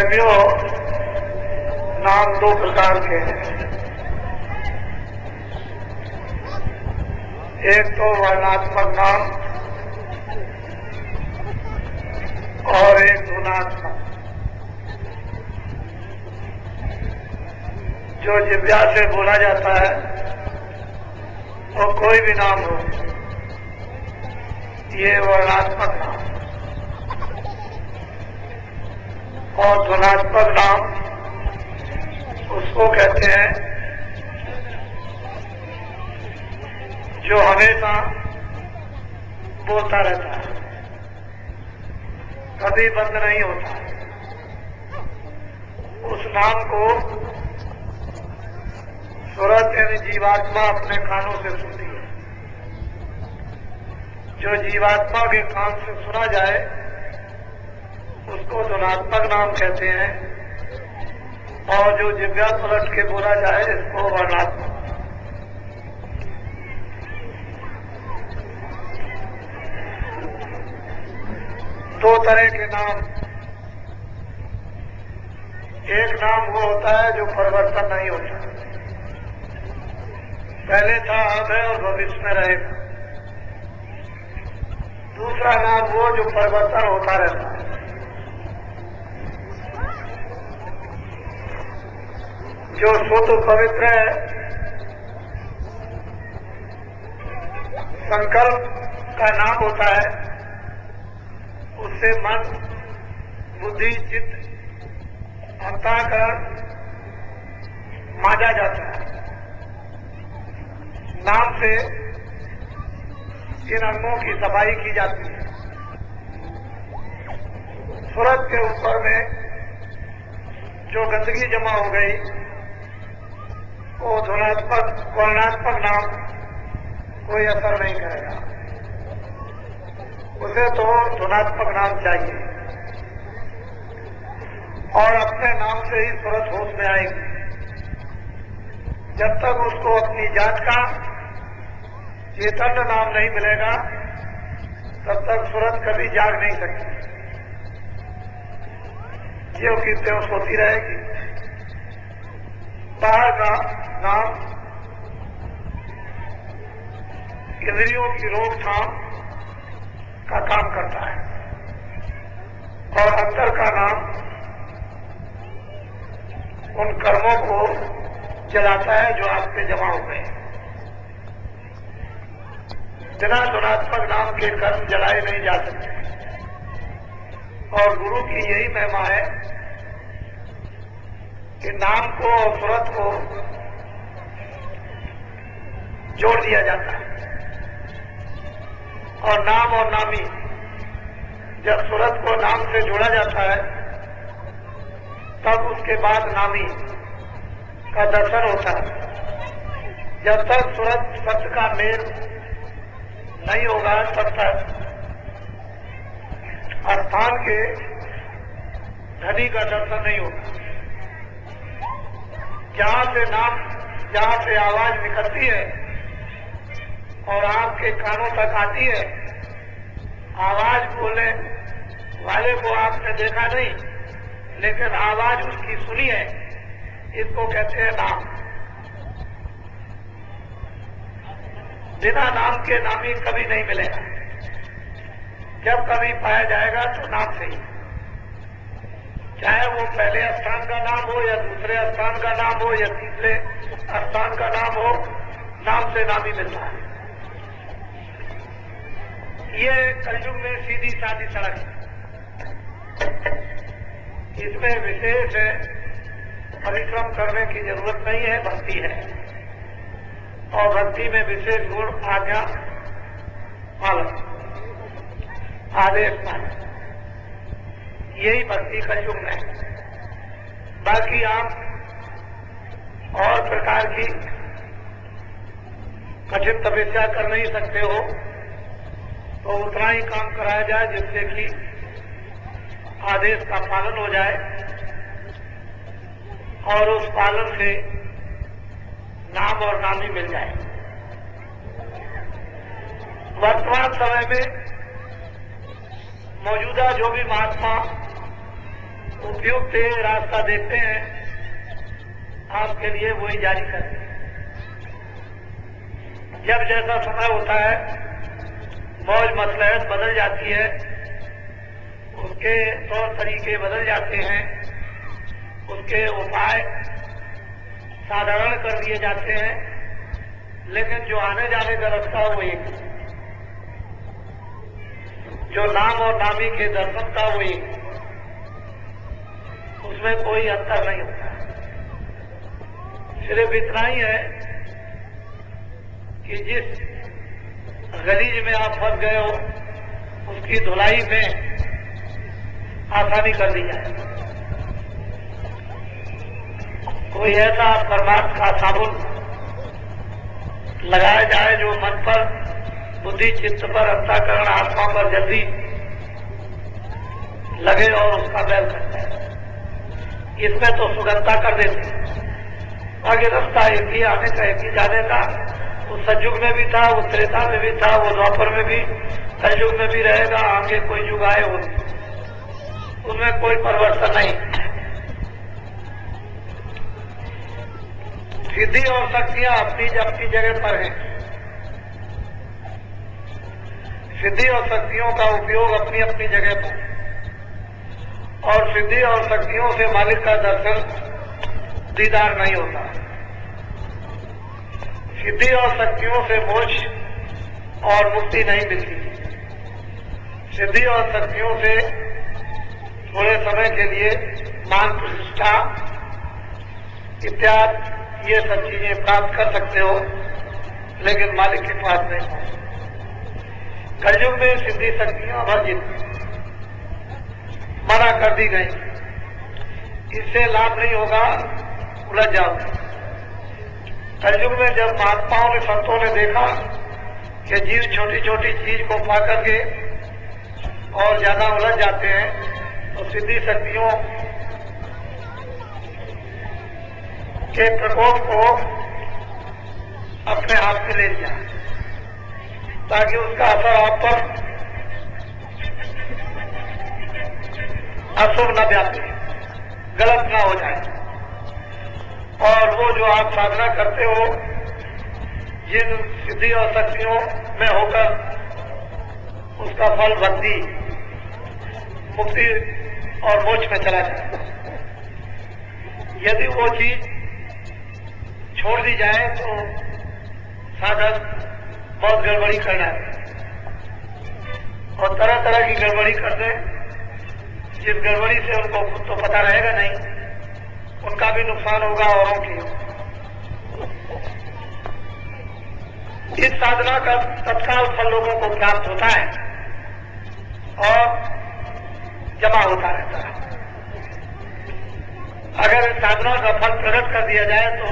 प्रेमियों, नाम दो प्रकार के हैं। एक तो वर्णात्मक नाम और एक गुणात्मक। जो जिह्वा से बोला जाता है वो कोई भी नाम हो, ये वर्णात्मक नाम। और ध्वनात्मक नाम उसको कहते हैं जो हमेशा बोलता रहता है, कभी बंद नहीं होता। उस नाम को सूरत यानी जीवात्मा अपने कानों से सुनती है। जो जीवात्मा के कान से सुना जाए उसको ध्वनात्मक नाम कहते हैं, और जो जिह्वा पलट के बोला जाए इसको वर्णात्मक। दो तरह के नाम। एक नाम वो होता है जो परिवर्तन नहीं होता, पहले था, अब है और भविष्य में रहेगा। दूसरा नाम वो जो परिवर्तन होता रहता है। जो शुद्ध पवित्र है, संकल्प का नाम होता है, उससे मन, बुद्धि, चित्त, अंतःकरण मांजा जाता है। नाम से इन अंगों की सफाई की जाती है। सूरत के ऊपर में जो गंदगी जमा हो गई वो ध्वनात्मक वर्णात्मक नाम कोई असर नहीं करेगा, उसे तो ध्वनात्मक नाम चाहिए। और अपने नाम से ही सूरत होश में आएगी। जब तक उसको अपनी जात का चैतन्य नाम नहीं मिलेगा तब तक सूरत कभी जाग नहीं सकती, ज्यों की त्यों सोती रहेगी। बाहर का नाम इंद्रियों की रोकथाम का काम करता है, और अंदर का नाम उन कर्मों को जलाता है जो आप पे जमा हो गए। बिना ध्वनात्मक नाम के कर्म जलाए नहीं जा सकते। और गुरु की यही महिमा है कि नाम को और सूरत को जोड़ दिया जाता है। और नाम और नामी, जब सूरत को नाम से जोड़ा जाता है तब उसके बाद नामी का दर्शन होता है। जब तक सूरत शब्द का मेल नहीं होगा तब तक स्थान के धनी का दर्शन नहीं होगा। जहां से आवाज निकलती है और आपके कानों तक आती है, आवाज बोलने वाले को आपने देखा नहीं लेकिन आवाज उसकी सुनी है, इसको कहते हैं नाम। बिना नाम के नामी कभी नहीं मिलेगा। जब कभी पाया जाएगा तो नाम से ही, चाहे वो पहले स्थान का नाम हो या दूसरे स्थान का नाम हो या तीसरे स्थान का नाम हो, नाम से नाम ही मिलता है। ये कलयुग में सीधी सादी सड़क है। इसमें विशेष परिश्रम करने की जरूरत नहीं है, भक्ति है। और भक्ति में विशेष गुण आज्ञा पालन, आदेश पालन, यही भक्ति का युग है। बाकी आप और प्रकार की कठिन तपस्या कर नहीं सकते हो, तो उतना ही काम कराया जाए जिससे कि आदेश का पालन हो जाए और उस पालन से नाम और नामी मिल जाए। वर्तमान समय में मौजूदा जो भी महात्मा उपयुक्त रास्ता देखते हैं, आपके लिए वही जारी करते हैं। जब जैसा समय होता है, मौज मसलहत बदल जाती है, उसके तौर तरीके बदल जाते हैं, उसके उपाय साधारण कर दिए जाते हैं, लेकिन जो आने जाने का रास्ता है वो एक, जो नाम और नामी के दर्शन का वो एक, उसमें कोई अंतर नहीं होता। सिर्फ इतना ही है कि जिस गलीज में आप फंस गए हो, उसकी धुलाई में आसानी कर दी जाए। कोई ऐसा परमार्थ का साबुन लगाया जाए जो मन पर, बुद्धि, चित्त पर, अंतःकरण, आत्मा पर जल्दी लगे और उसका बैल कर जाए। इसमें तो सुगंधता कर देते हैं। आगे रास्ता एक ही, आने का एक ही, जाने का। वो सतयुग में भी था, वो त्रेता में भी था, वो द्वापर में भी, कलयुग में भी रहेगा। आगे कोई युग आए उनमें कोई परिवर्तन नहीं। सिद्धि और शक्तियां अपनी अपनी जगह पर हैं। सिद्धि और शक्तियों का उपयोग अपनी अपनी जगह पर, और सिद्धि और शक्तियों से मालिक का दर्शन, दीदार नहीं होता। सिद्धि और शक्तियों से मोक्ष और मुक्ति नहीं मिलती। सिद्धि और शक्तियों से थोड़े समय के लिए मान प्रतिष्ठा इत्यादि ये सब चीजें प्राप्त कर सकते हो, लेकिन मालिक के पास नहीं। कलयुग में सिद्धि शक्तियां वर्जित, मना कर दी गई। इससे लाभ नहीं होगा, उलझ जाओ। कलयुग में जब महात्माओं ने, संतों ने देखा कि जीव छोटी छोटी चीज को पाकर के और ज्यादा उलझ जाते हैं, तो सिद्धि शक्तियों के प्रकोप को अपने हाथ में ले लिया, ताकि उसका असर आप पर अशुभ न व्यापे, गलत ना हो जाए। और वो जो आप साधना करते हो, जिन सिद्धि और शक्तियों में होकर उसका फल भक्ति, मुक्ति और मोक्ष में चला जाए। यदि वो चीज छोड़ दी जाए तो साधक बहुत गड़बड़ी करना है, और तरह तरह की गड़बड़ी कर दे। जिस गड़बड़ी से उनको खुद तो पता रहेगा नहीं, उनका भी नुकसान होगा, औरों की। इस साधना का तत्काल फल लोगों को प्राप्त होता है और जमा होता रहता है। अगर इस साधना का फल प्रकट कर दिया जाए तो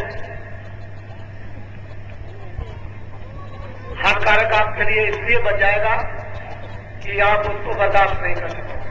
हानिकारक आपके लिए इसलिए बच जाएगा कि आप उसको बर्दाश्त नहीं कर सकते।